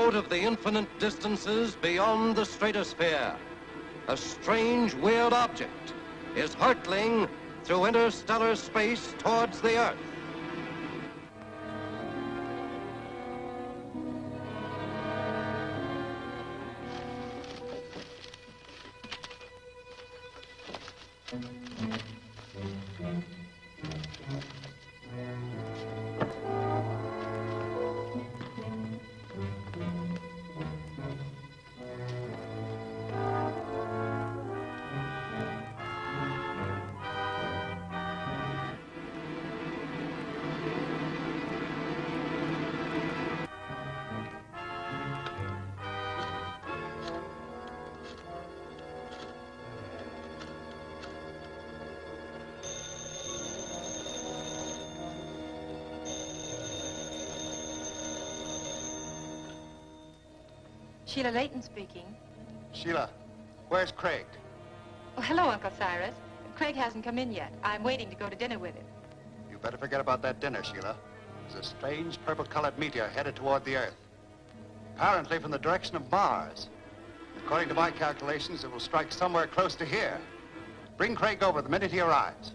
out of the infinite distances beyond the stratosphere, a strange, weird object is hurtling through interstellar space towards the Earth. Sheila Layton speaking. Sheila, where's Craig? Oh, hello, Uncle Cyrus. Craig hasn't come in yet. I'm waiting to go to dinner with him. You better forget about that dinner, Sheila. There's a strange purple-colored meteor headed toward the Earth. Apparently from the direction of Mars. According to my calculations, it will strike somewhere close to here. Bring Craig over the minute he arrives.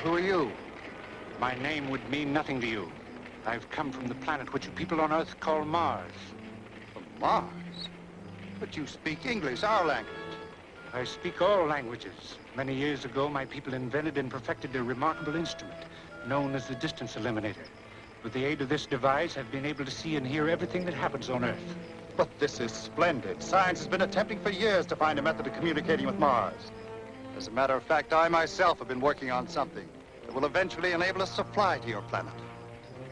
Who are you? My name would mean nothing to you. I've come from the planet which you people on Earth call Mars. From Mars? But you speak English, our language. I speak all languages. Many years ago, my people invented and perfected a remarkable instrument known as the distance eliminator. With the aid of this device, I've been able to see and hear everything that happens on Earth. But this is splendid. Science has been attempting for years to find a method of communicating with Mars. As a matter of fact, I myself have been working on something that will eventually enable us to fly to your planet.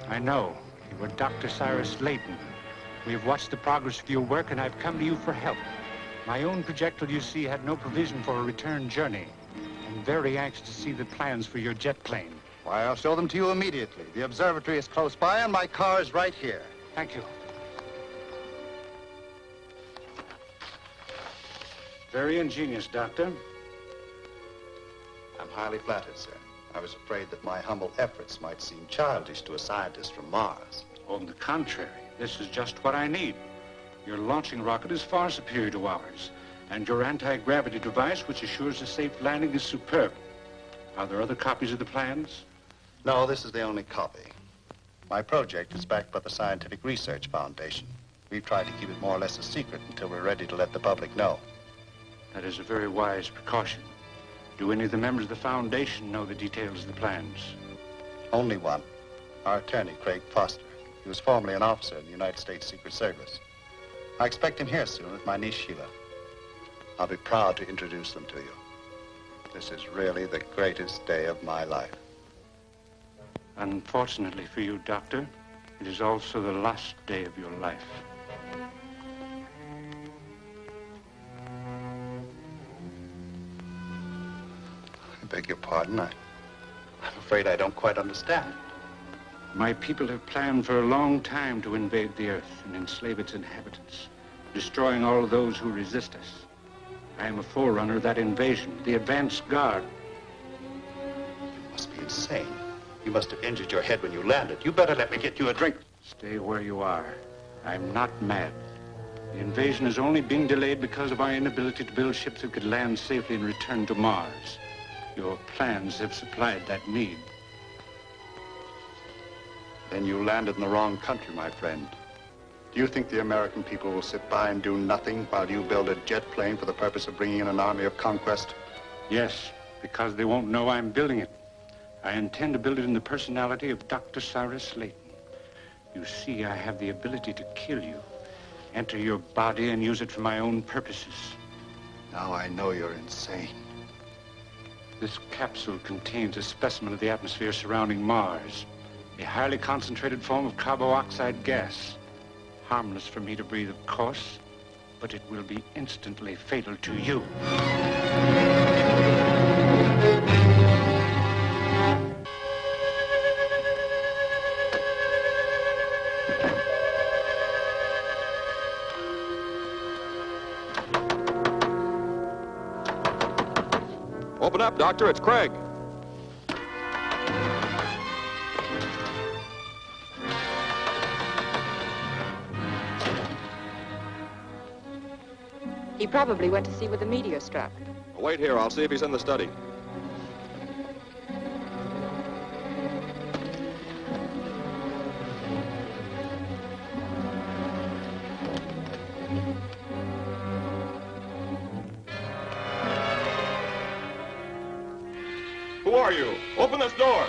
I know. You were Dr. Cyrus Layton. We have watched the progress of your work, and I've come to you for help. My own projectile, you see, had no provision for a return journey. I'm very anxious to see the plans for your jet plane. Why, I'll show them to you immediately. The observatory is close by, and my car is right here. Thank you. Very ingenious, Doctor. I'm highly flattered, sir. I was afraid that my humble efforts might seem childish to a scientist from Mars. On the contrary, this is just what I need. Your launching rocket is far superior to ours, and your anti-gravity device, which assures a safe landing, is superb. Are there other copies of the plans? No, this is the only copy. My project is backed by the Scientific Research Foundation. We've tried to keep it more or less a secret until we're ready to let the public know. That is a very wise precaution. Do any of the members of the Foundation know the details of the plans? Only one. Our attorney, Craig Foster. He was formerly an officer in the United States Secret Service. I expect him here soon with my niece, Sheila. I'll be proud to introduce them to you. This is really the greatest day of my life. Unfortunately for you, Doctor, it is also the last day of your life. I beg your pardon. I'm afraid I don't quite understand. My people have planned for a long time to invade the Earth and enslave its inhabitants, destroying all of those who resist us. I am a forerunner of that invasion, the advance guard. You must be insane. You must have injured your head when you landed. You better let me get you a drink. Stay where you are. I'm not mad. The invasion is only being delayed because of our inability to build ships that could land safely and return to Mars. Your plans have supplied that need. Then you landed in the wrong country, my friend. Do you think the American people will sit by and do nothing while you build a jet plane for the purpose of bringing in an army of conquest? Yes, because they won't know I'm building it. I intend to build it in the personality of Dr. Cyrus Layton. You see, I have the ability to kill you, enter your body and use it for my own purposes. Now I know you're insane. This capsule contains a specimen of the atmosphere surrounding Mars, a highly concentrated form of carboxide gas. Harmless for me to breathe, of course, but it will be instantly fatal to you. Open up, Doctor. It's Craig. He probably went to see where the meteor struck. Wait here. I'll see if he's in the study. Who are you? Open this door.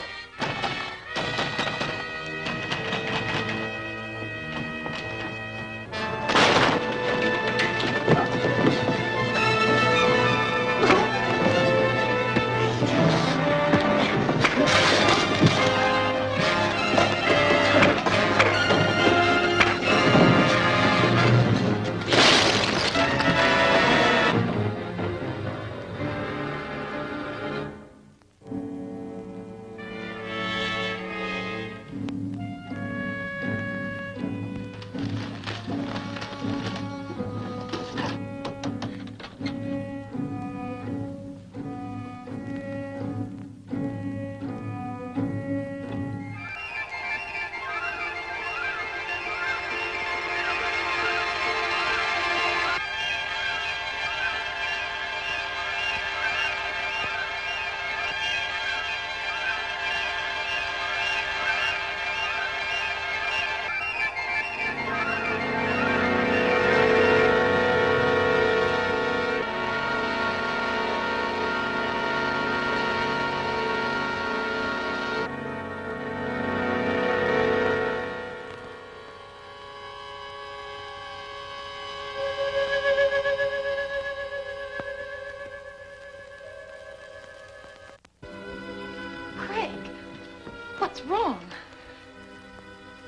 What's wrong?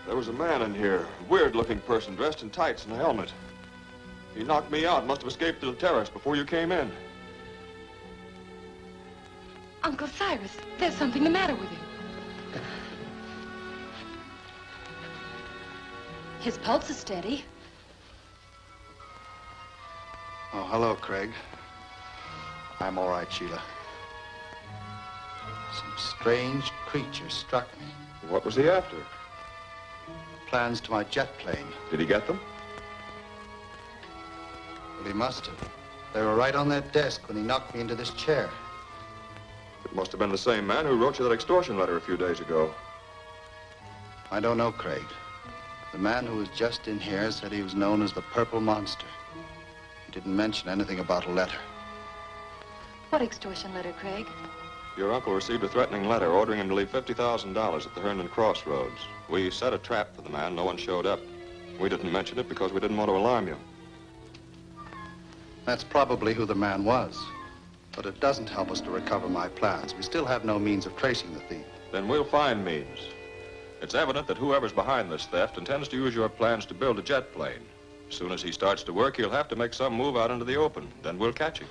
There was a man in here, a weird-looking person dressed in tights and a helmet. He knocked me out, must have escaped to the terrace before you came in. Uncle Cyrus, there's something the matter with him. His pulse is steady. Oh, hello, Craig. I'm all right, Sheila. Some strange creature struck me. What was he after? Plans to my jet plane. Did he get them? Well, he must have. They were right on that desk when he knocked me into this chair. It must have been the same man who wrote you that extortion letter a few days ago. I don't know, Craig. The man who was just in here said he was known as the Purple Monster. He didn't mention anything about a letter. What extortion letter, Craig? Your uncle received a threatening letter ordering him to leave $50,000 at the Herndon Crossroads. We set a trap for the man. No one showed up. We didn't mention it because we didn't want to alarm you. That's probably who the man was. But it doesn't help us to recover my plans. We still have no means of tracing the thief. Then we'll find means. It's evident that whoever's behind this theft intends to use your plans to build a jet plane. As soon as he starts to work, he'll have to make some move out into the open. Then we'll catch him.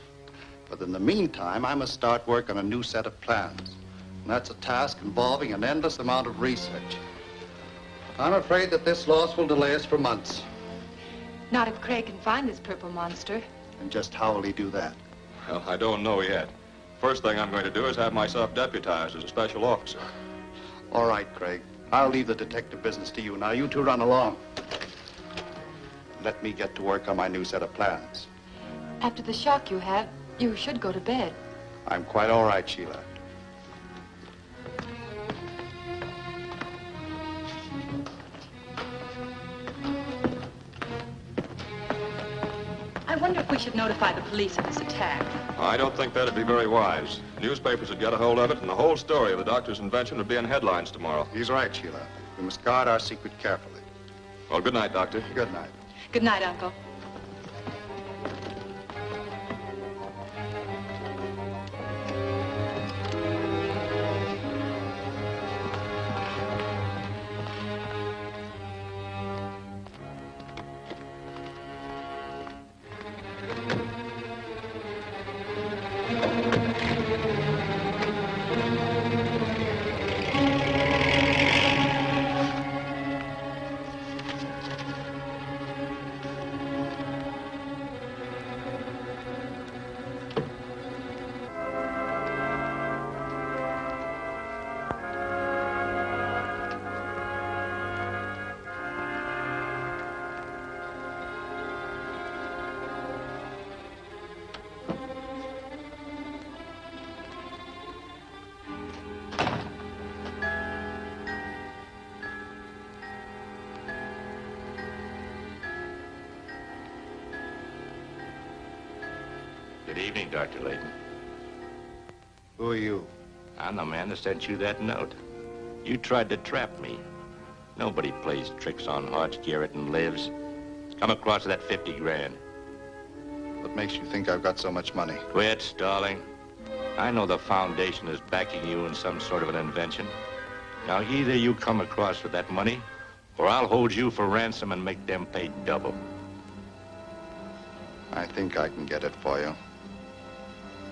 But in the meantime, I must start work on a new set of plans. And that's a task involving an endless amount of research. I'm afraid that this loss will delay us for months. Not if Craig can find this purple monster. And just how will he do that? Well, I don't know yet. First thing I'm going to do is have myself deputized as a special officer. All right, Craig. I'll leave the detective business to you. Now, you two run along. Let me get to work on my new set of plans. After the shock you had, you should go to bed. I'm quite all right, Sheila. I wonder if we should notify the police of this attack. I don't think that'd be very wise. Newspapers would get a hold of it, and the whole story of the doctor's invention would be in headlines tomorrow. He's right, Sheila. We must guard our secret carefully. Well, good night, Doctor. Good night. Good night, Uncle. Good evening, Dr. Layton. Who are you? I'm the man that sent you that note. You tried to trap me. Nobody plays tricks on Hodge Garrett and lives. Come across that 50 grand. What makes you think I've got so much money? Quit stalling. I know the Foundation is backing you in some sort of an invention. Now, either you come across with that money, or I'll hold you for ransom and make them pay double. I think I can get it for you.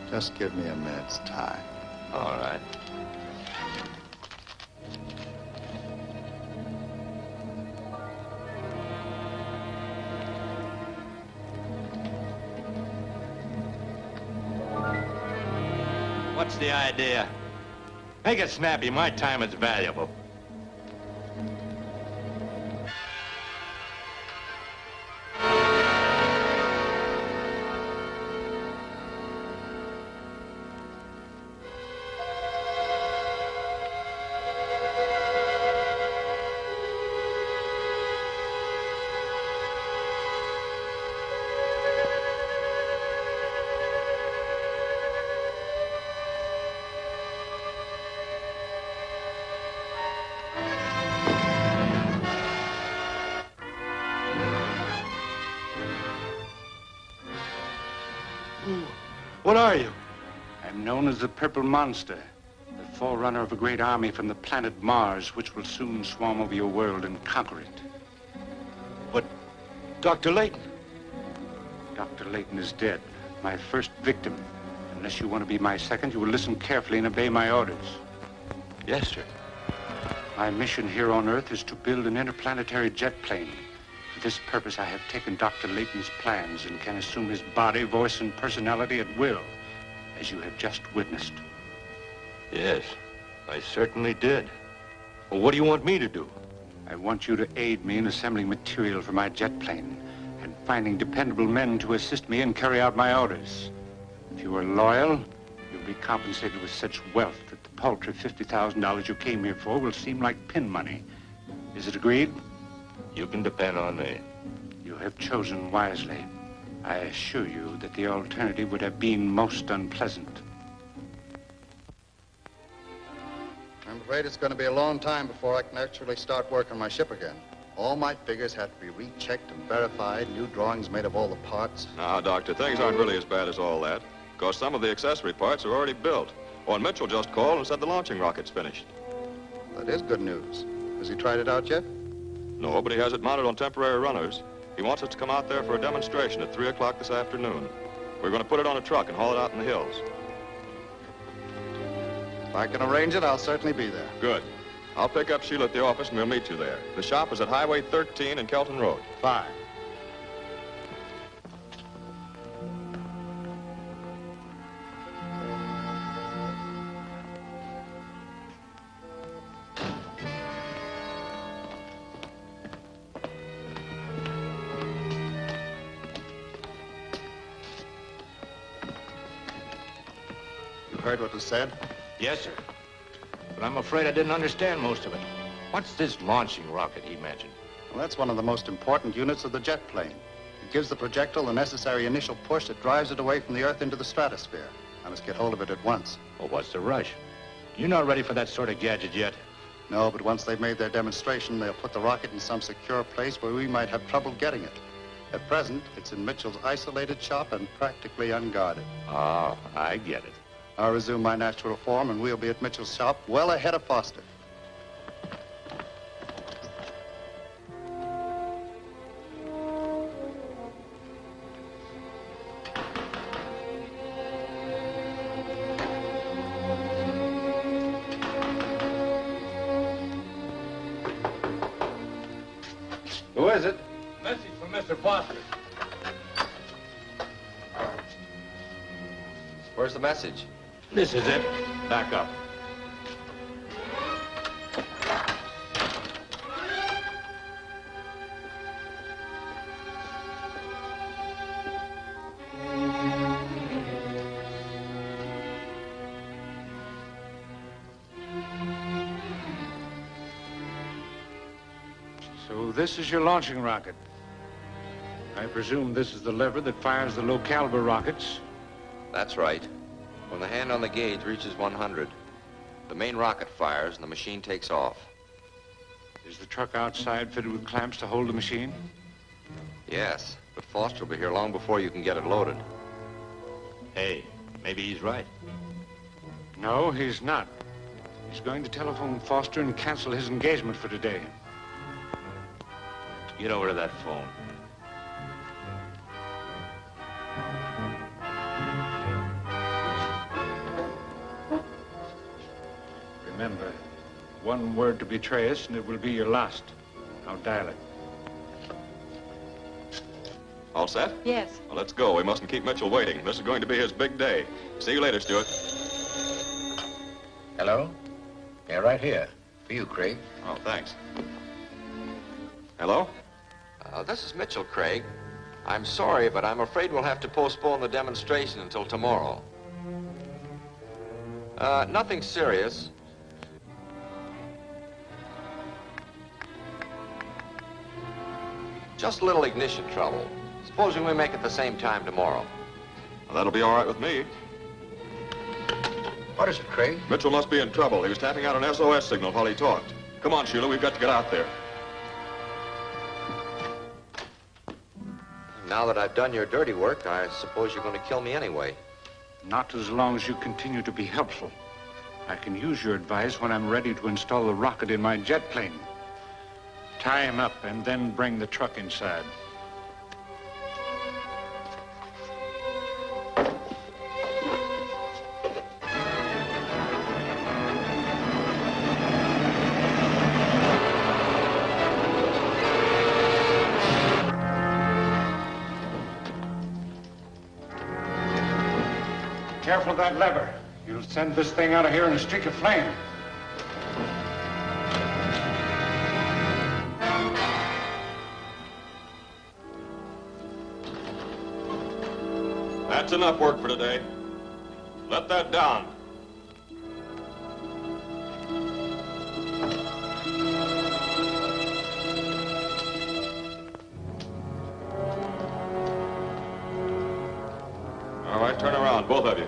Just give me a minute's time. All right. What's the idea? Make it snappy. My time is valuable. What are you? I'm known as the Purple Monster, the forerunner of a great army from the planet Mars, which will soon swarm over your world and conquer it. But Dr. Layton... Dr. Layton is dead, my first victim. Unless you want to be my second, you will listen carefully and obey my orders. Yes, sir. My mission here on Earth is to build an interplanetary jet plane. For this purpose, I have taken Dr. Layton's plans and can assume his body, voice, and personality at will, as you have just witnessed. Yes, I certainly did. Well, what do you want me to do? I want you to aid me in assembling material for my jet plane and finding dependable men to assist me and carry out my orders. If you are loyal, you'll be compensated with such wealth that the paltry $50,000 you came here for will seem like pin money. Is it agreed? You can depend on me. You have chosen wisely. I assure you that the alternative would have been most unpleasant. I'm afraid it's going to be a long time before I can actually start work on my ship again. All my figures have to be rechecked and verified, new drawings made of all the parts. Now, Doctor, things aren't really as bad as all that, because some of the accessory parts are already built. Oh, and Mitchell just called and said the launching rocket's finished. That is good news. Has he tried it out yet? No, but he has it mounted on temporary runners. He wants us to come out there for a demonstration at 3 o'clock this afternoon. We're going to put it on a truck and haul it out in the hills. If I can arrange it, I'll certainly be there. Good. I'll pick up Sheila at the office and we'll meet you there. The shop is at Highway 13 in Kelton Road. Fine. You heard what was said? Yes, sir. But I'm afraid I didn't understand most of it. What's this launching rocket he mentioned? Well, that's one of the most important units of the jet plane. It gives the projectile the necessary initial push that drives it away from the Earth into the stratosphere. I must get hold of it at once. Well, what's the rush? You're not ready for that sort of gadget yet. No, but once they've made their demonstration, they'll put the rocket in some secure place where we might have trouble getting it. At present, it's in Mitchell's isolated shop and practically unguarded. Oh, I get it. I'll resume my natural form, and we'll be at Mitchell's shop well ahead of Foster. Who is it? Message from Mr. Foster. Where's the message? This is it. Back up. So this is your launching rocket. I presume this is the lever that fires the low-caliber rockets. That's right. When the hand on the gauge reaches 100, the main rocket fires and the machine takes off. Is the truck outside fitted with clamps to hold the machine? Yes, but Foster will be here long before you can get it loaded. Hey, maybe he's right. No, he's not. He's going to telephone Foster and cancel his engagement for today. Get over to that phone. Remember, one word to betray us, and it will be your last. Now dial it. All set? Yes. Well, let's go. We mustn't keep Mitchell waiting. This is going to be his big day. See you later, Stuart. Hello? Yeah, right here. For you, Craig. Oh, thanks. Hello? This is Mitchell, Craig. I'm sorry, but I'm afraid we'll have to postpone the demonstration until tomorrow. Nothing serious. Just a little ignition trouble. Supposing we make it the same time tomorrow. Well, that'll be all right with me. What is it, Craig? Mitchell must be in trouble. He was tapping out an SOS signal while he talked. Come on, Sheila, we've got to get out there. Now that I've done your dirty work, I suppose you're going to kill me anyway. Not as long as you continue to be helpful. I can use your advice when I'm ready to install the rocket in my jet plane. Tie him up and then bring the truck inside. Careful of that lever. You'll send this thing out of here in a streak of flame. That's enough work for today. Let that down. All right, turn around, both of you.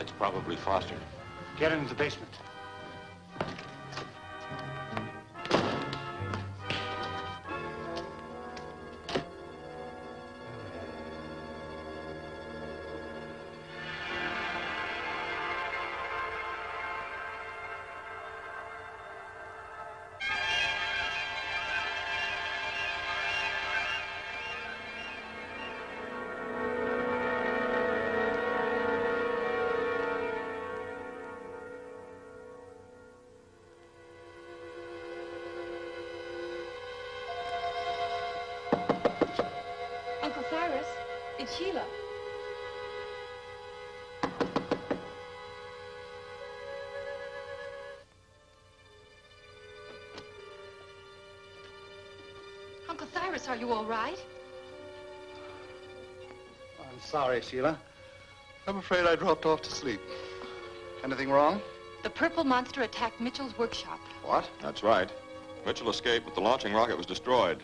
That's probably Foster. Get into the basement. Uncle Cyrus, it's Sheila. Uncle Cyrus, are you all right? I'm sorry, Sheila. I'm afraid I dropped off to sleep. Anything wrong? The purple monster attacked Mitchell's workshop. What? That's right. Mitchell escaped, but the launching rocket was destroyed.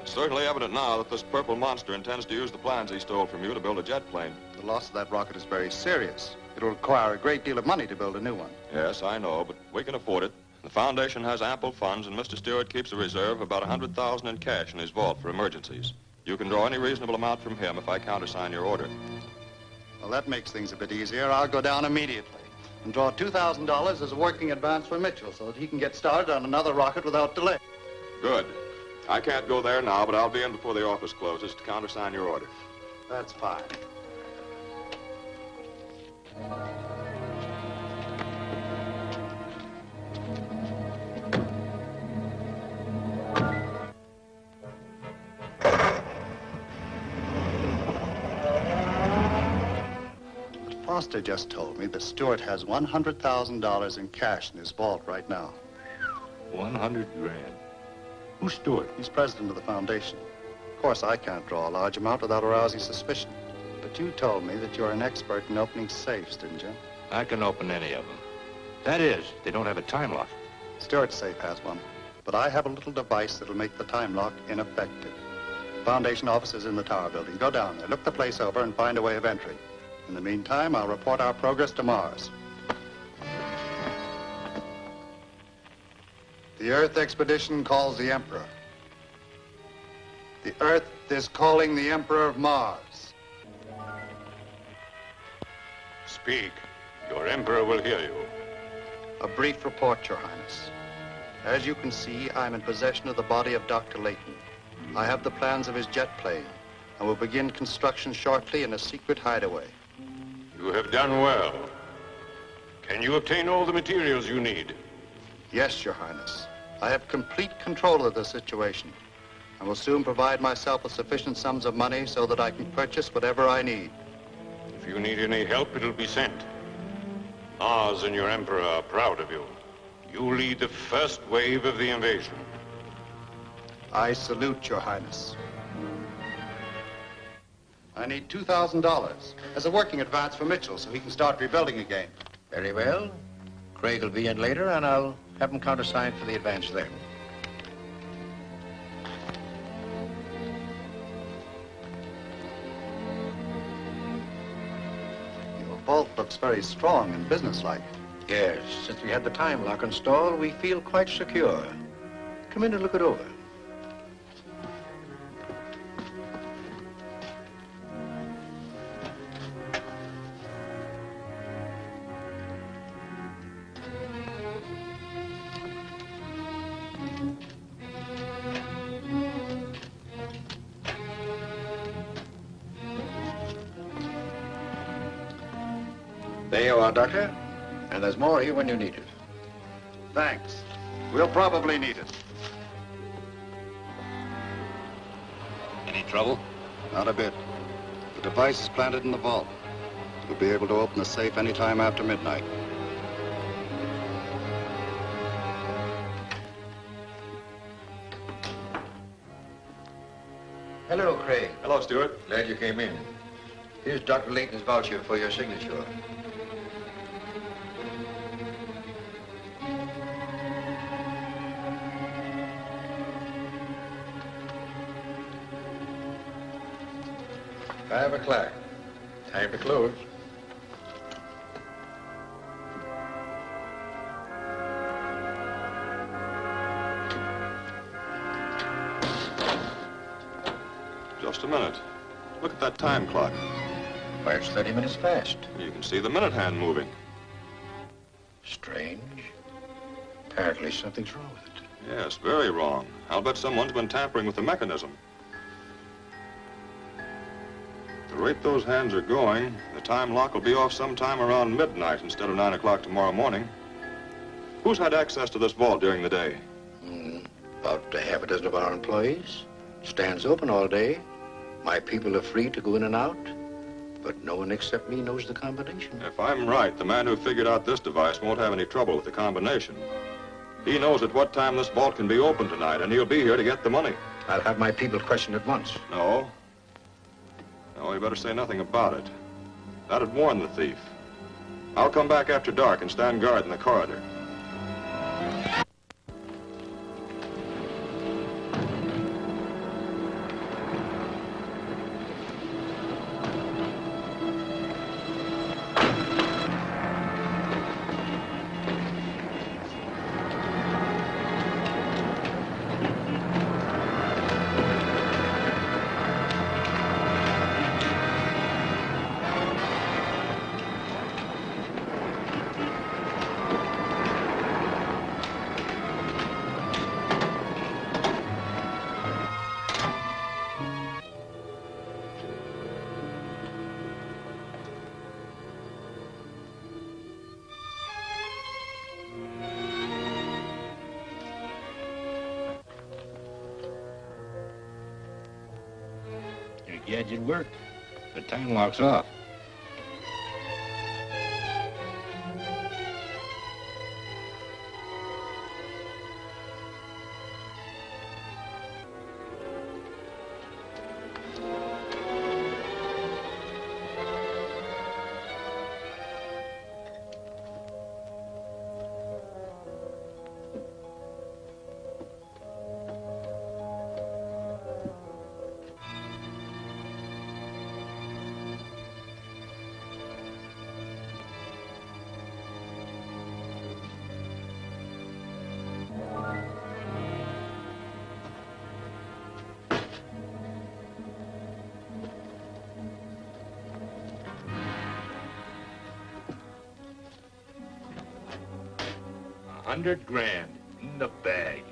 It's certainly evident now that this purple monster intends to use the plans he stole from you to build a jet plane. The loss of that rocket is very serious. It will require a great deal of money to build a new one. Yes, I know, but we can afford it. The Foundation has ample funds, and Mr. Stewart keeps a reserve of about $100,000 in cash in his vault for emergencies. You can draw any reasonable amount from him if I countersign your order. Well, that makes things a bit easier. I'll go down immediately and draw $2,000 as a working advance for Mitchell so that he can get started on another rocket without delay. Good. I can't go there now, but I'll be in before the office closes to countersign your order. That's fine. Foster just told me that Stewart has $100,000 in cash in his vault right now. 100 grand. Who's Stewart? He's president of the foundation. Of course, I can't draw a large amount without arousing suspicion. But you told me that you're an expert in opening safes, didn't you? I can open any of them. That is, they don't have a time lock. Stewart's safe has one. But I have a little device that'll make the time lock ineffective. Foundation office is in the tower building. Go down there, look the place over, and find a way of entry. In the meantime, I'll report our progress to Mars. The Earth expedition calls the Emperor. The Earth is calling the Emperor of Mars. Speak. Your Emperor will hear you. A brief report, Your Highness. As you can see, I'm in possession of the body of Dr. Layton. I have the plans of his jet plane and will begin construction shortly in a secret hideaway. You have done well. Can you obtain all the materials you need? Yes, Your Highness. I have complete control of the situation and will soon provide myself with sufficient sums of money so that I can purchase whatever I need. If you need any help, it'll be sent. Mars and your Emperor are proud of you. You lead the first wave of the invasion. I salute Your Highness. I need $2,000 as a working advance for Mitchell so he can start rebuilding again. Very well. Craig will be in later, and I'll have him countersign for the advance then. Your vault looks very strong and businesslike. Yes, since we had the time lock installed, we feel quite secure. Come in and look it over. There you are, Doctor. And there's more here when you need it. Thanks. We'll probably need it. Any trouble? Not a bit. The device is planted in the vault. You'll be able to open the safe any time after midnight. Hello, Craig. Hello, Stewart. Glad you came in. Here's Dr. Layton's voucher for your signature. $5 o'clock. Time to close. minute. Look at that time clock. Why, it's 30 minutes fast. You can see the minute hand moving. Strange. Apparently something's wrong with it. Yes, very wrong. I'll bet someone's been tampering with the mechanism. At the rate those hands are going, the time lock will be off sometime around midnight instead of 9 o'clock tomorrow morning. Who's had access to this vault during the day? About half a dozen of our employees. Stands open all day. My people are free to go in and out. But no one except me knows the combination. If I'm right, the man who figured out this device won't have any trouble with the combination. He knows at what time this vault can be open tonight, and he'll be here to get the money. I'll have my people questioned at once. No. No, you better say nothing about it. That'd warn the thief. I'll come back after dark and stand guard in the corridor. Your gadget worked. The time lock's off. $100,000 in the bag.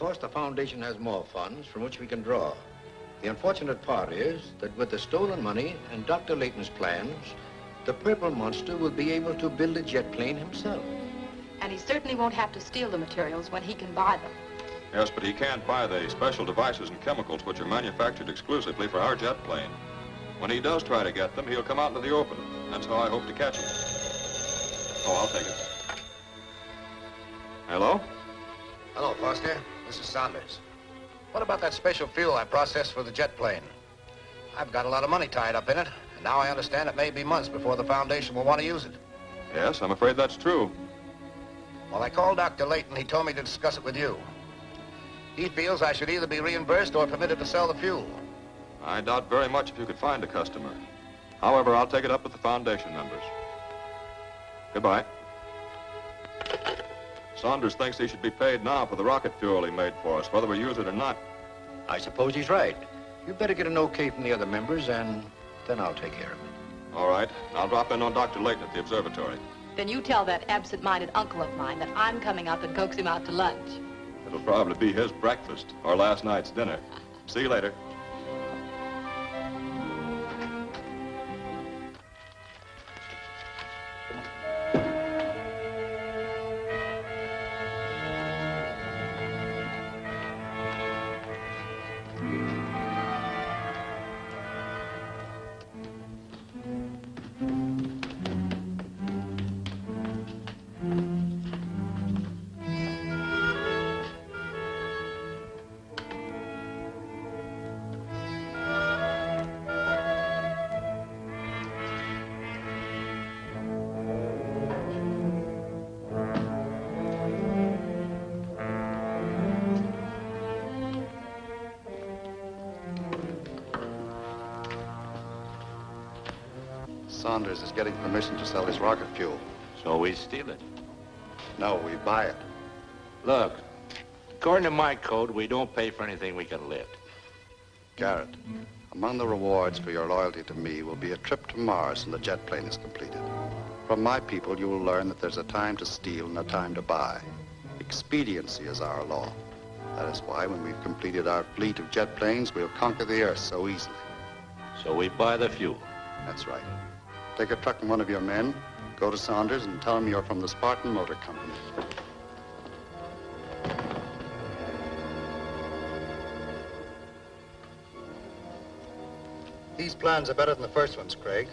course, the Foundation has more funds from which we can draw. The unfortunate part is that with the stolen money and Dr. Layton's plans, the purple monster will be able to build a jet plane himself. And he certainly won't have to steal the materials when he can buy them. Yes, but he can't buy the special devices and chemicals which are manufactured exclusively for our jet plane. When he does try to get them, he'll come out into the open. That's how I hope to catch him. Oh, I'll take it. Hello? Hello, Foster. This is Saunders. What about that special fuel I processed for the jet plane? I've got a lot of money tied up in it, and now I understand it may be months before the Foundation will want to use it. Yes, I'm afraid that's true. Well, I called Dr. Layton. He told me to discuss it with you. He feels I should either be reimbursed or permitted to sell the fuel. I doubt very much if you could find a customer. However, I'll take it up with the Foundation members. Goodbye. Saunders thinks he should be paid now for the rocket fuel he made for us, whether we use it or not. I suppose he's right. You'd better get an okay from the other members, and then I'll take care of it. All right. I'll drop in on Dr. Layton at the observatory. Then you tell that absent-minded uncle of mine that I'm coming up and coax him out to lunch. It'll probably be his breakfast or last night's dinner. See you later. Saunders is getting permission to sell his rocket fuel. So we steal it. No, we buy it. Look, according to my code, we don't pay for anything we can lift. Garrett, among the rewards for your loyalty to me will be a trip to Mars when the jet plane is completed. From my people, you will learn that there's a time to steal and a time to buy. Expediency is our law. That is why when we've completed our fleet of jet planes, we'll conquer the Earth so easily. So we buy the fuel. That's right. Take a truck and one of your men, go to Saunders and tell him you're from the Spartan Motor Company. These plans are better than the first ones, Craig.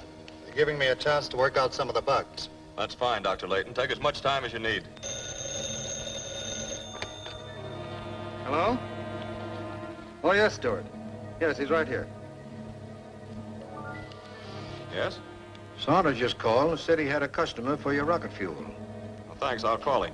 They're giving me a chance to work out some of the bugs. That's fine, Dr. Layton. Take as much time as you need. Hello? Oh, yes, Stewart. Yes, he's right here. Yes? Saunders just called and said he had a customer for your rocket fuel. Well, thanks. I'll call him.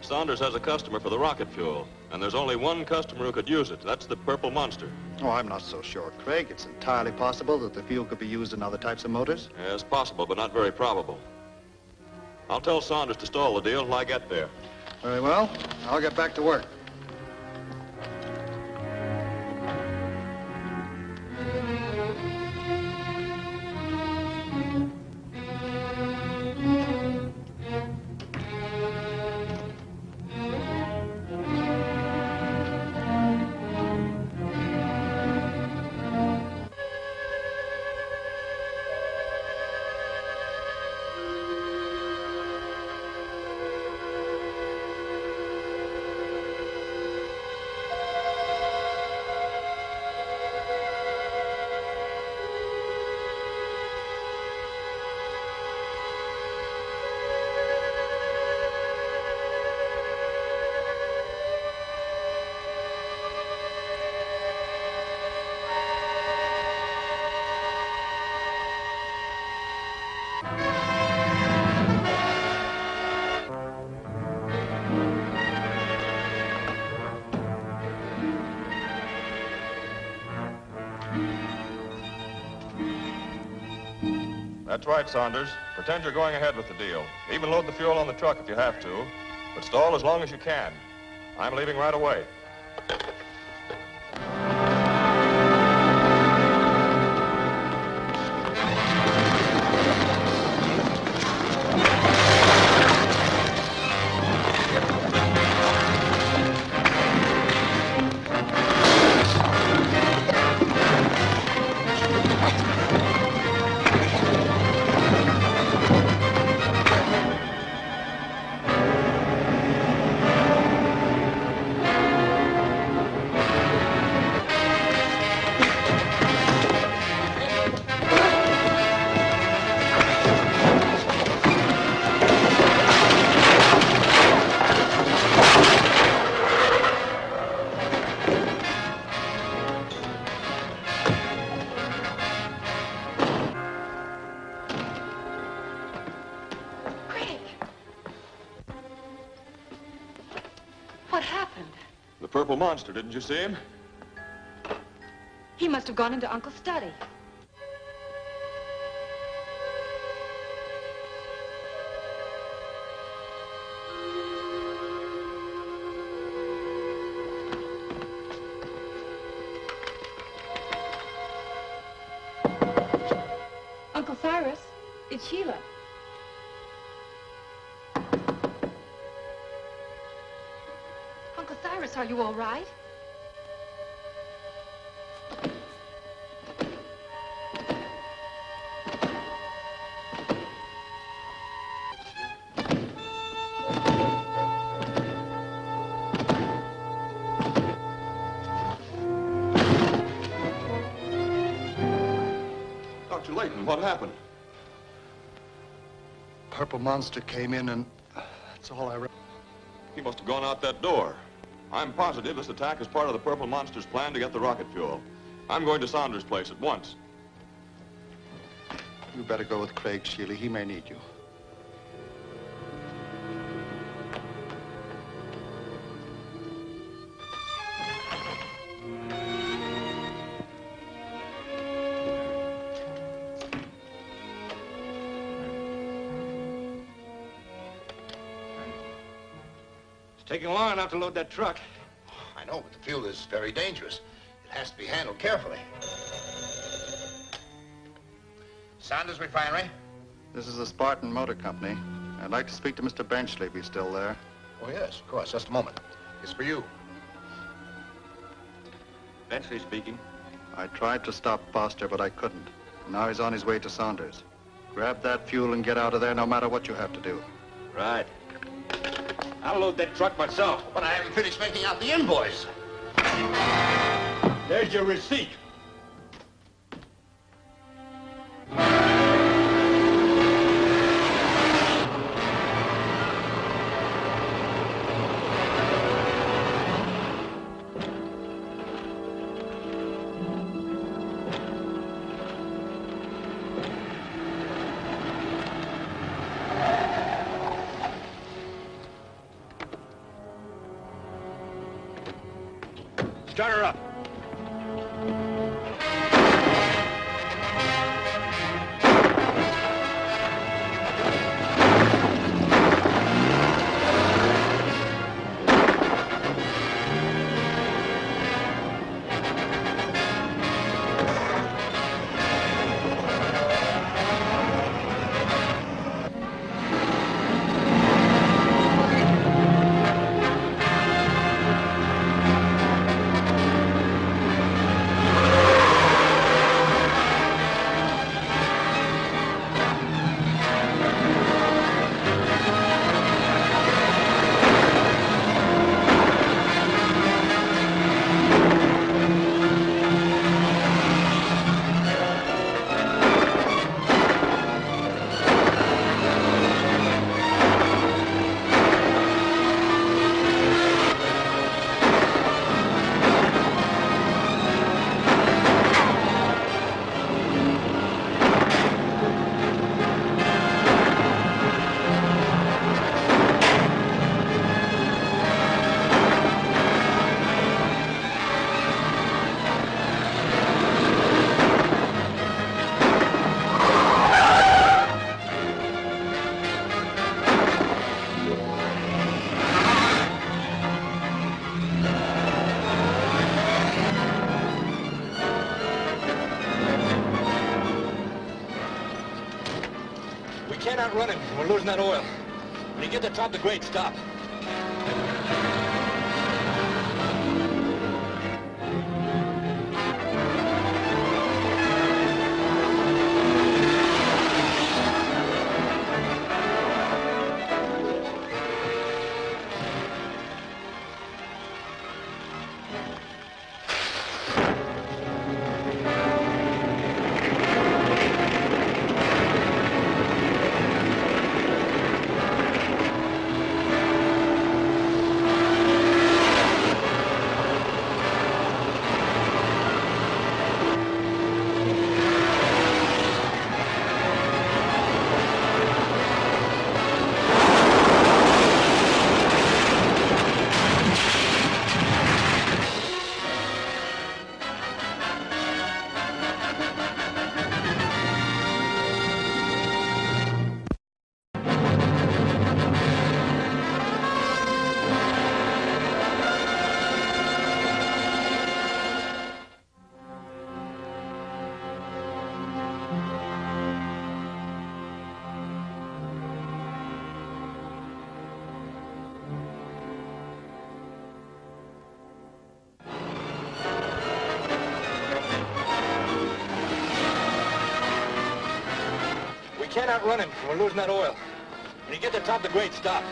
Saunders has a customer for the rocket fuel, and there's only one customer who could use it. That's the purple monster. Oh, I'm not so sure, Craig. It's entirely possible that the fuel could be used in other types of motors. Yes, possible, but not very probable. I'll tell Saunders to stall the deal until I get there. Very well. I'll get back to work. That's right, Saunders. Pretend you're going ahead with the deal. Even load the fuel on the truck if you have to, but stall as long as you can. I'm leaving right away. The purple monster, didn't you see him? He must have gone into Uncle's study. Uncle Cyrus, it's Sheila. Uncle Cyrus, are you all right? Dr. Layton, what happened? Purple monster came in and that's all I read. He must have gone out that door. I'm positive this attack is part of the purple monster's plan to get the rocket fuel. I'm going to Saunders' place at once. You better go with Craig, Sheila. He may need you. It's taking long enough to load that truck. I know, but the fuel is very dangerous. It has to be handled carefully. Saunders Refinery? This is the Spartan Motor Company. I'd like to speak to Mr. Benchley if he's still there. Oh, yes, of course. Just a moment. It's for you. Benchley speaking. I tried to stop Foster, but I couldn't. Now he's on his way to Saunders. Grab that fuel and get out of there no matter what you have to do. Right. I'll load that truck myself. But I haven't finished making out the invoice. There's your receipt. Start her up. Can't outrun him. We're losing that oil. When you get to the top of the grade, stop. can't outrun him. We're losing that oil. When you get to the top of the grade, stop.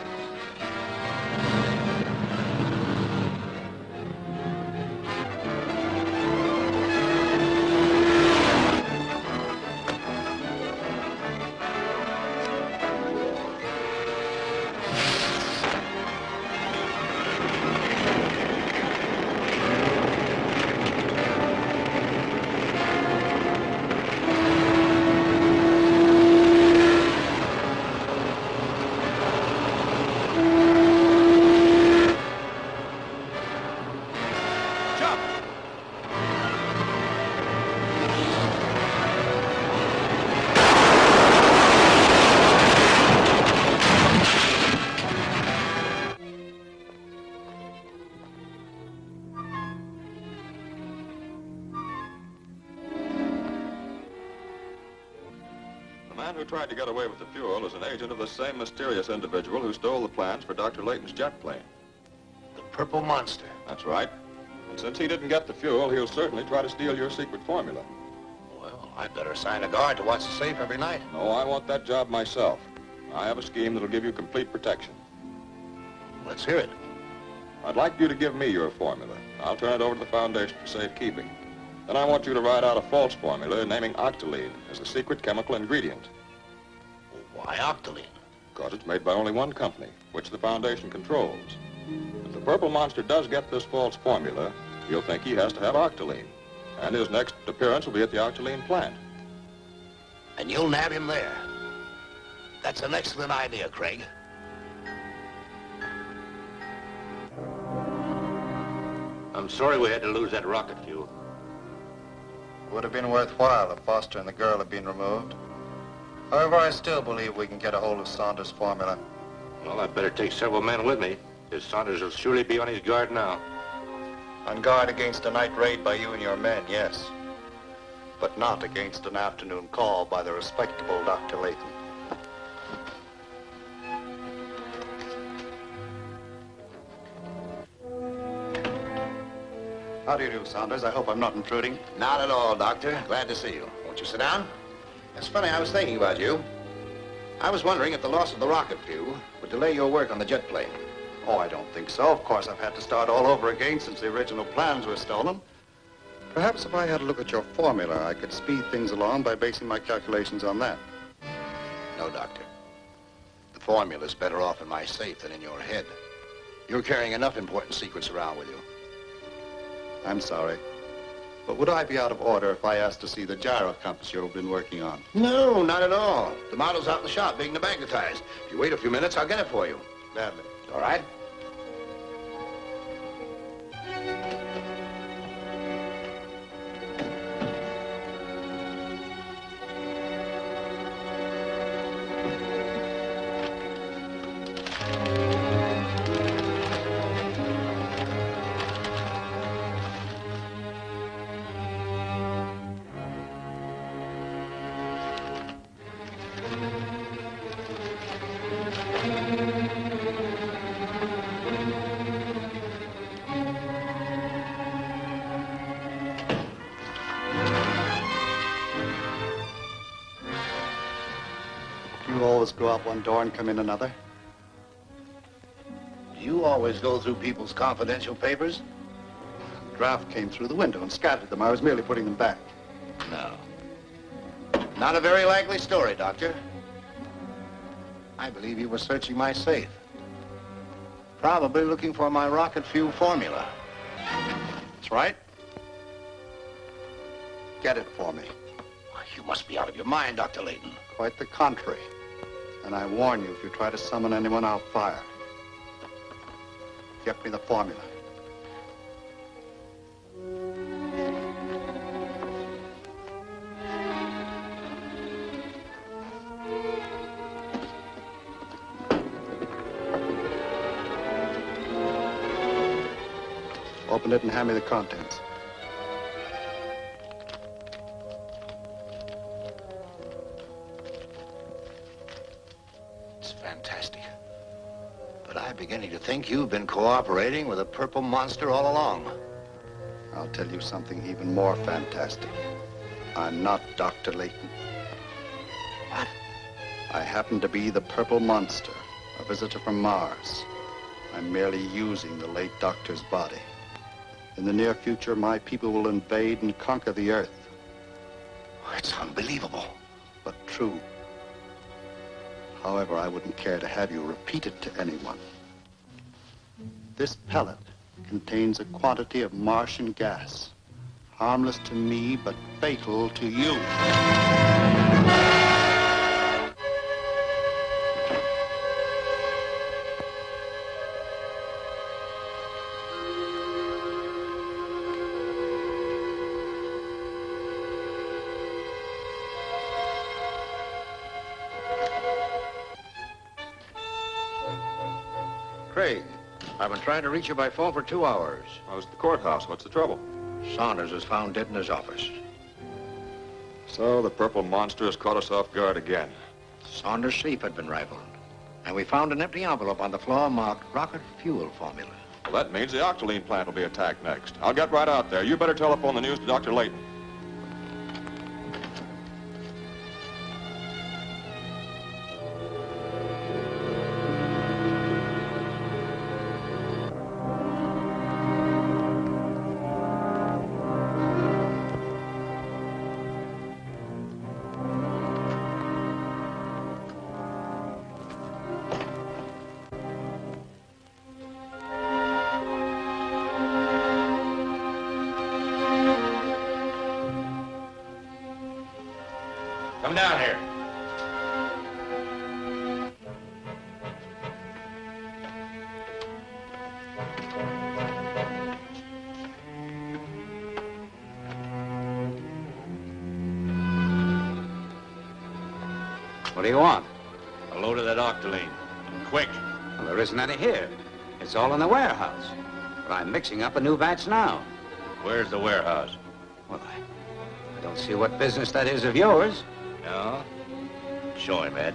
The man who tried to get away with the fuel is an agent of the same mysterious individual who stole the plans for Dr. Layton's jet plane. The purple monster. That's right. And since he didn't get the fuel, he'll certainly try to steal your secret formula. Well, I'd better assign a guard to watch the safe every night. No, I want that job myself. I have a scheme that'll give you complete protection. Let's hear it. I'd like you to give me your formula. I'll turn it over to the Foundation for safekeeping. Then I want you to write out a false formula naming octolene as a secret chemical ingredient. Why octolene? Because it's made by only one company, which the Foundation controls. If the purple monster does get this false formula, he'll think he has to have octolene. And his next appearance will be at the octolene plant. And you'll nab him there. That's an excellent idea, Craig. I'm sorry we had to lose that rocket fuel. Would have been worthwhile if Foster and the girl had been removed. However, I still believe we can get a hold of Saunders' formula. Well, I'd better take several men with me. His Saunders will surely be on his guard now. On guard against a night raid by you and your men, yes. But not against an afternoon call by the respectable Dr. Layton. How do you do, Saunders? I hope I'm not intruding. Not at all, Doctor. Glad to see you. Won't you sit down? It's funny, I was thinking about you. I was wondering if the loss of the rocket fuel would delay your work on the jet plane. Oh, I don't think so. Of course, I've had to start all over again since the original plans were stolen. Perhaps if I had a look at your formula, I could speed things along by basing my calculations on that. No, Doctor. The formula's better off in my safe than in your head. You're carrying enough important secrets around with you. I'm sorry. But would I be out of order if I asked to see the gyro compass you've been working on? No, not at all. The model's out in the shop being magnetized. If you wait a few minutes, I'll get it for you. Gladly. All right? You always go out one door and come in another? Do you always go through people's confidential papers? The draft came through the window and scattered them. I was merely putting them back. No. Not a very likely story, Doctor. I believe you were searching my safe. Probably looking for my rocket fuel formula. That's right. Get it for me. You must be out of your mind, Dr. Layton. Quite the contrary. And I warn you, if you try to summon anyone, I'll fire. Get me the formula. Open it and hand me the contents. It's fantastic. But I'm beginning to think you've been cooperating with a purple monster all along. I'll tell you something even more fantastic. I'm not Dr. Layton. What? I happen to be the purple monster, a visitor from Mars. I'm merely using the late doctor's body. In the near future, my people will invade and conquer the Earth. It's unbelievable. But true. However, I wouldn't care to have you repeat it to anyone. This pellet contains a quantity of Martian gas, harmless to me, but fatal to you. Craig, I've been trying to reach you by phone for 2 hours. I was at the courthouse. What's the trouble? Saunders was found dead in his office. So the purple monster has caught us off guard again. Saunders' safe had been rifled. And we found an empty envelope on the floor marked rocket fuel formula. Well, that means the octoline plant will be attacked next. I'll get right out there. You better telephone the news to Dr. Layton. Come down here. What do you want? A load of that octoline. Quick. Well, there isn't any here. It's all in the warehouse. But I'm mixing up a new batch now. Where's the warehouse? Well, I don't see what business that is of yours. No? Show him, Ed.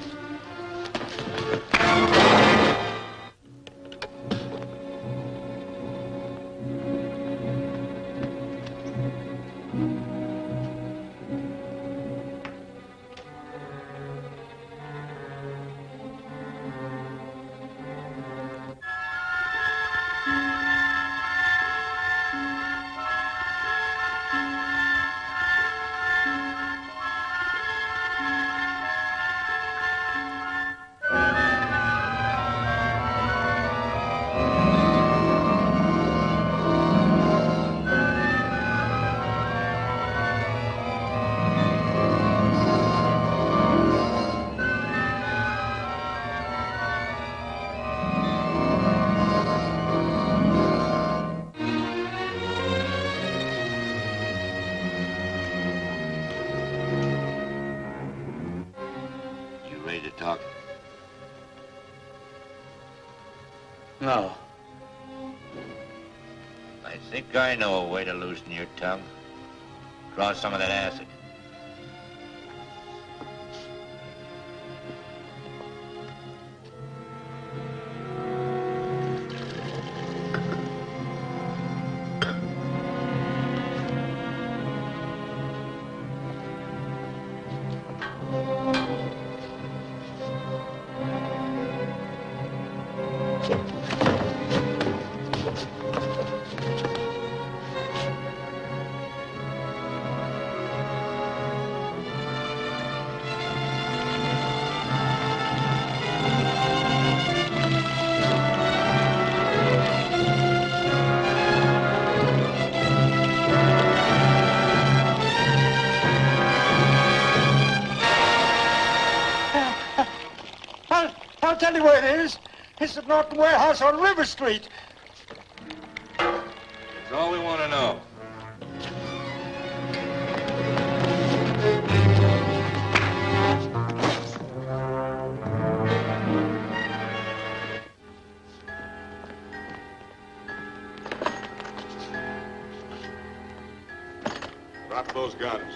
No. I think I know a way to loosen your tongue. Draw some of that acid. I'll tell you where it is. It's at Norton Warehouse on River Street. That's all we want to know. Drop those guns.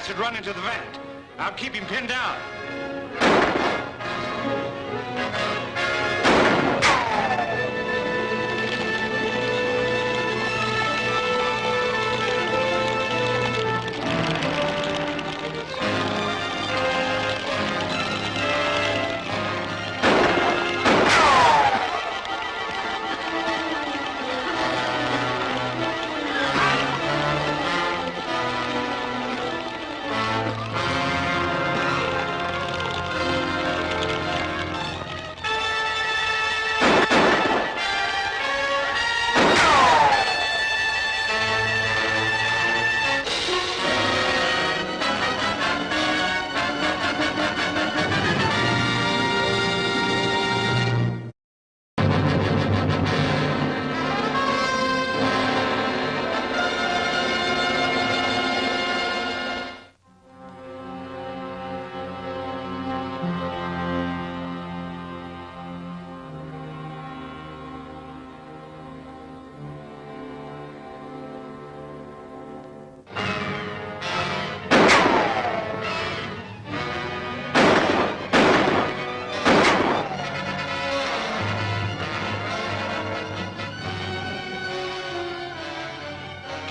acid run into the vent. I'll keep him pinned down.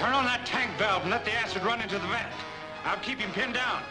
Turn on that tank valve and let the acid run into the vent. I'll keep him pinned down.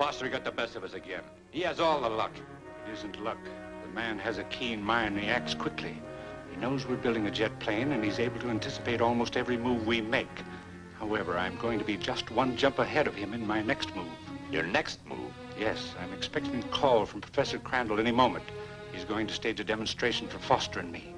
Foster got the best of us again. He has all the luck. It isn't luck. The man has a keen mind and he acts quickly. He knows we're building a jet plane and he's able to anticipate almost every move we make. However, I'm going to be just one jump ahead of him in my next move. Your next move? Yes, I'm expecting a call from Professor Crandall any moment. He's going to stage a demonstration for Foster and me.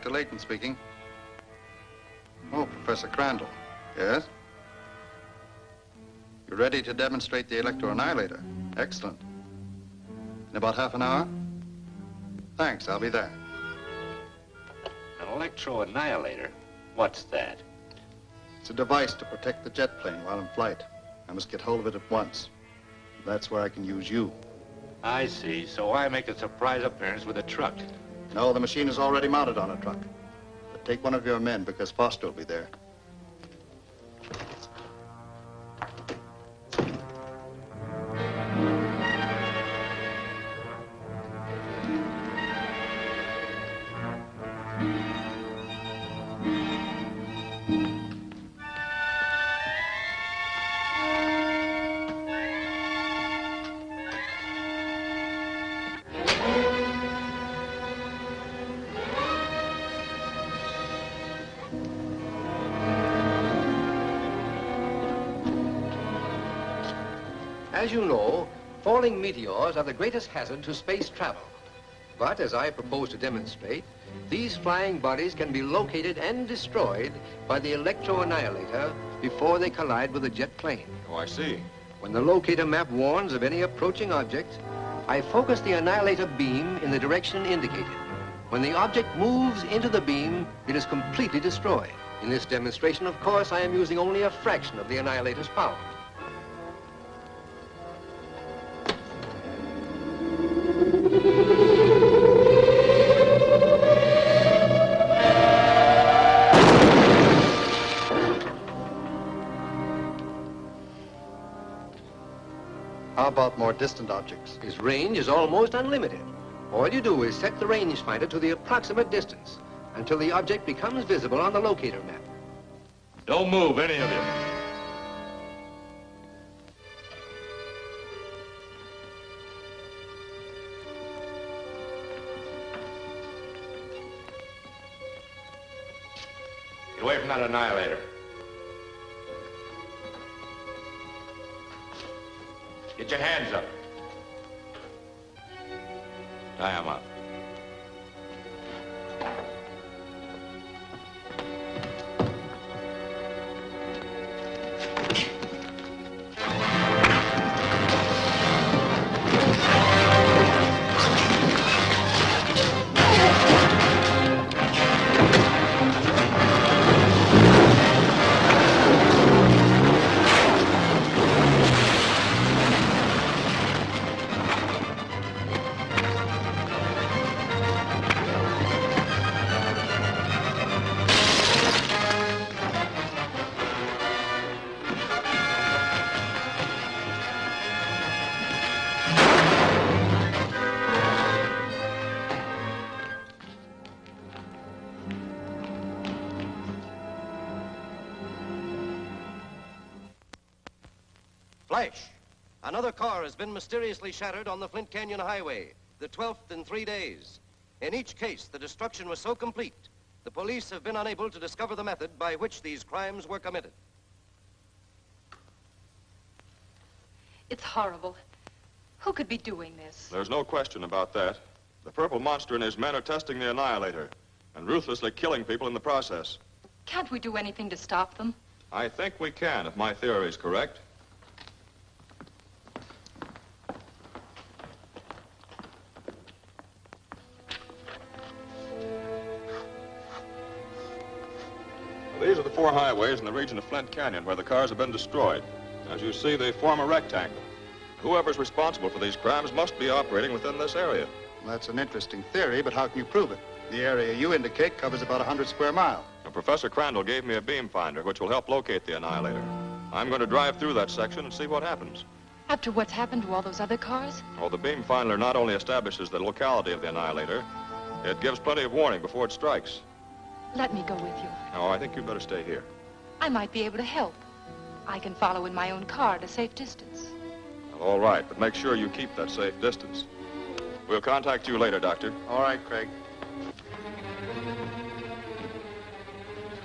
Dr. Layton speaking. Oh, Professor Crandall. Yes? You're ready to demonstrate the electroannihilator. Excellent. In about half an hour? Thanks, I'll be there. An electroannihilator? What's that? It's a device to protect the jet plane while in flight. I must get hold of it at once. That's where I can use you. I see. So I make a surprise appearance with a truck. No, the machine is already mounted on a truck. But take one of your men because Foster will be there. As you know, falling meteors are the greatest hazard to space travel. But as I propose to demonstrate, these flying bodies can be located and destroyed by the electro-annihilator before they collide with a jet plane. Oh, I see. When the locator map warns of any approaching object, I focus the annihilator beam in the direction indicated. When the object moves into the beam, it is completely destroyed. In this demonstration, of course, I am using only a fraction of the annihilator's power. How about more distant objects? His range is almost unlimited. All you do is set the rangefinder to the approximate distance until the object becomes visible on the locator map. Don't move, any of you. Get away from that annihilator. Get your hands up. Tie him up. Flash! Another car has been mysteriously shattered on the Flint Canyon Highway, the 12th in 3 days. In each case, the destruction was so complete, the police have been unable to discover the method by which these crimes were committed. It's horrible. Who could be doing this? There's no question about that. The purple monster and his men are testing the annihilator and ruthlessly killing people in the process. Can't we do anything to stop them? I think we can, if my theory is correct. These are the 4 highways in the region of Flint Canyon where the cars have been destroyed. As you see, they form a rectangle. Whoever's responsible for these crimes must be operating within this area. Well, that's an interesting theory, but how can you prove it? The area you indicate covers about 100 square miles. Now, Professor Crandall gave me a beam finder, which will help locate the annihilator. I'm going to drive through that section and see what happens. After what's happened to all those other cars? Oh, the beam finder not only establishes the locality of the annihilator, it gives plenty of warning before it strikes. Let me go with you. Oh, I think you'd better stay here. I might be able to help. I can follow in my own car at a safe distance. Well, all right, but make sure you keep that safe distance. We'll contact you later, Doctor. All right, Craig.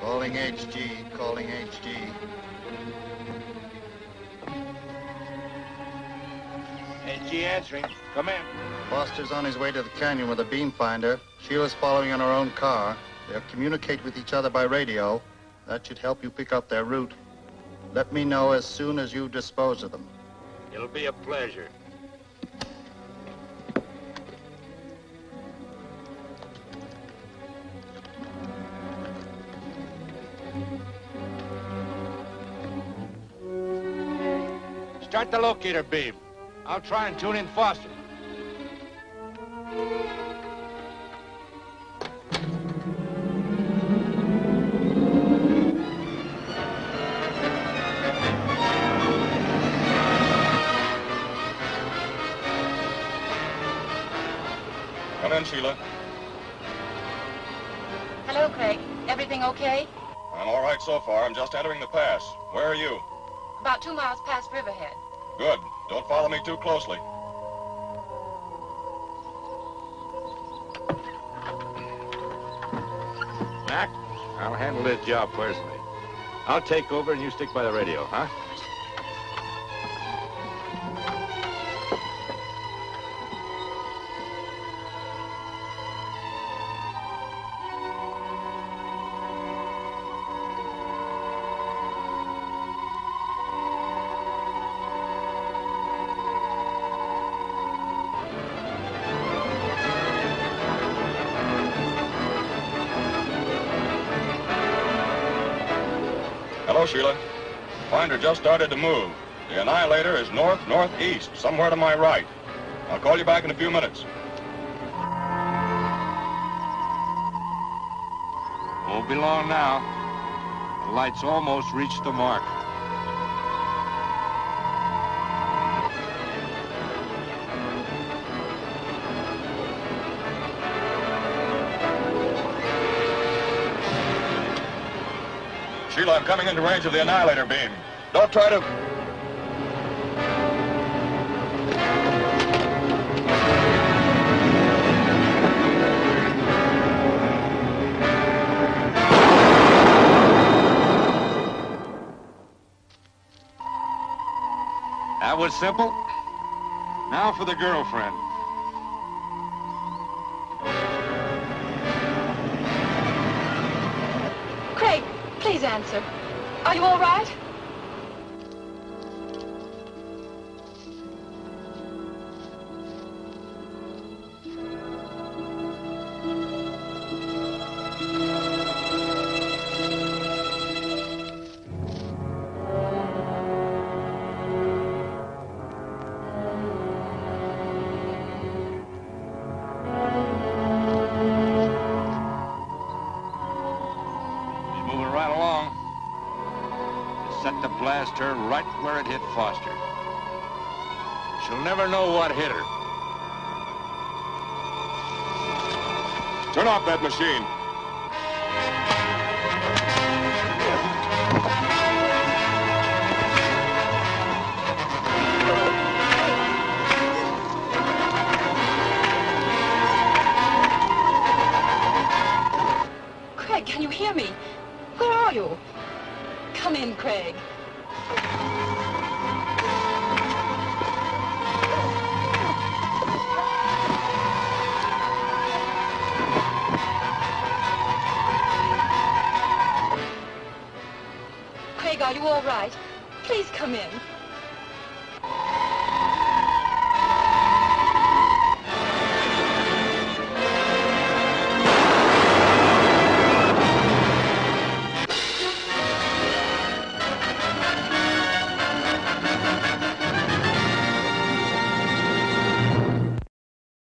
Calling HG, calling HG. HG answering. Come in. Foster's on his way to the canyon with a beam finder. Sheila's following in her own car. They'll communicate with each other by radio. That should help you pick up their route. Let me know as soon as you dispose of them. It'll be a pleasure. Start the locator beam. I'll try and tune in Foster. Come in, Sheila. Hello, Craig. Everything okay? I'm all right so far. I'm just entering the pass. Where are you? About 2 miles past Riverhead. Good. Don't follow me too closely. Mac, I'll handle this job personally. I'll take over and you stick by the radio, huh? go, Sheila. Finder just started to move. The Annihilator is north-northeast, somewhere to my right. I'll call you back in a few minutes. Won't be long now. The light's almost reached the mark. Sheila, I'm coming into range of the Annihilator beam. Don't try to... That was simple. Now for the girlfriend. Craig, please answer. Are you all right? Blast her right where it hit Foster. She'll never know what hit her. Turn off that machine. Craig, can you hear me? Where are you? Come in, Craig. Craig, are you all right? Please come in.